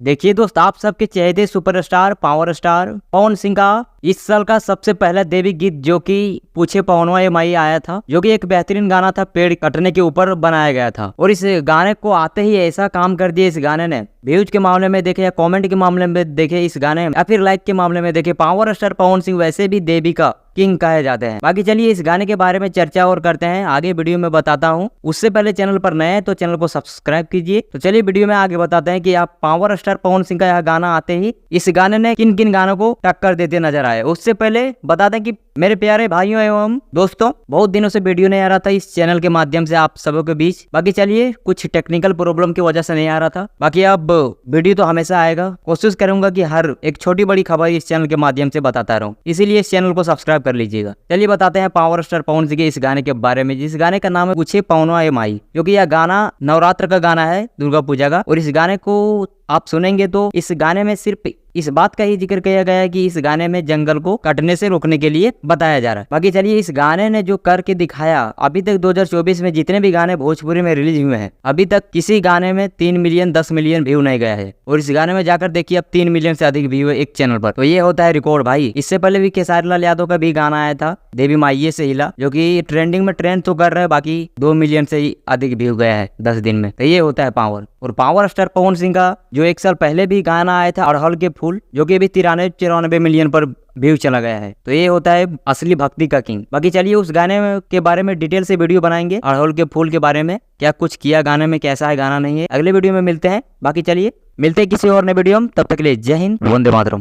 देखिए दोस्त, आप सबके चहेते superstar power star Pawan Singh का इस साल का सबसे पहला देवी गीत जो कि पूछे पवनवा ए माई आया था, जो कि एक बेहतरीन गाना था, पेड़ कटने के ऊपर बनाया गया था। और इस गाने को आते ही ऐसा काम कर दिया इस गाने ने, व्यूज के मामले में देखे या कमेंट के मामले में देखे इस गाने या फिर लाइक के मामले में देखे, पावर स्टार पवन सिंह वैसे भी देवी का किंग कहे जाते हैं। बाकी चलिए इस गाने के बारे में चर्चा और करते हैं, आगे वीडियो में बताता हूँ। उससे पहले चैनल पर नए हैं तो चैनल को सब्सक्राइब कीजिए। तो चलिए वीडियो में आगे बताते हैं कि आप पावर स्टार पवन सिंह का यह गाना आते ही इस गाने ने किन किन गानों को टक्कर देते नजर आए। उससे पहले बता दें कि मेरे प्यारे भाइयों एवं दोस्तों, बहुत दिनों से वीडियो नहीं आ रहा था इस चैनल के माध्यम से आप सबों के बीच। बाकी चलिए कुछ टेक्निकल प्रॉब्लम की वजह से नहीं आ रहा था, बाकी अब वीडियो तो हमेशा आएगा। कोशिश करूंगा कि हर एक छोटी बड़ी खबर इस चैनल के माध्यम से बताता रहूं, इसीलिए इस चैनल को सब्सक्राइब कर लीजिएगा। चलिए बताते हैं पावर स्टार पवन सिंह के इस गाने के बारे में, जिस गाने का नाम है पूछे पवनवा ए माई, जो कि यह गाना नवरात्र का गाना है, दुर्गा पूजा का। और इस गाने को आप सुनेंगे तो इस गाने में सिर्फ इस बात का ही जिक्र किया गया है कि इस गाने में जंगल को कटने से रोकने के लिए बताया जा रहा है। बाकी चलिए इस गाने ने जो करके दिखाया, अभी तक 2024 में जितने भी गाने भोजपुरी में रिलीज हुए हैं, अभी तक किसी गाने में 3 मिलियन 10 मिलियन व्यू नहीं गया है। और इस गाने में जाकर देखिए अब 3 मिलियन से अधिक व्यू है एक चैनल पर, तो ये होता है रिकॉर्ड भाई। इससे पहले भी खेसारी लाल यादव का भी गाना आया था, देवी माइये से हिला, जो कि ट्रेंडिंग में ट्रेंड तो कर रहे हैं, बाकी 2 मिलियन से ही अधिक व्यू गया है 10 दिन में। तो ये होता है पावर। और पावर स्टार पवन सिंह का जो 1 साल पहले भी गाना आया था अड़हुल के फूल, जो कि अभी 93-94 मिलियन पर व्यू चला गया है। तो ये होता है असली भक्ति का किंग। बाकी चलिए उस गाने के बारे में डिटेल से वीडियो बनाएंगे, अड़हुल के फूल के बारे में, क्या कुछ किया गाने में, कैसा है गाना नहीं है, अगले वीडियो में मिलते हैं। बाकी चलिए मिलते हैं किसी और नए वीडियो में, तब तक के लिए जय हिंद, वंदे मातरम।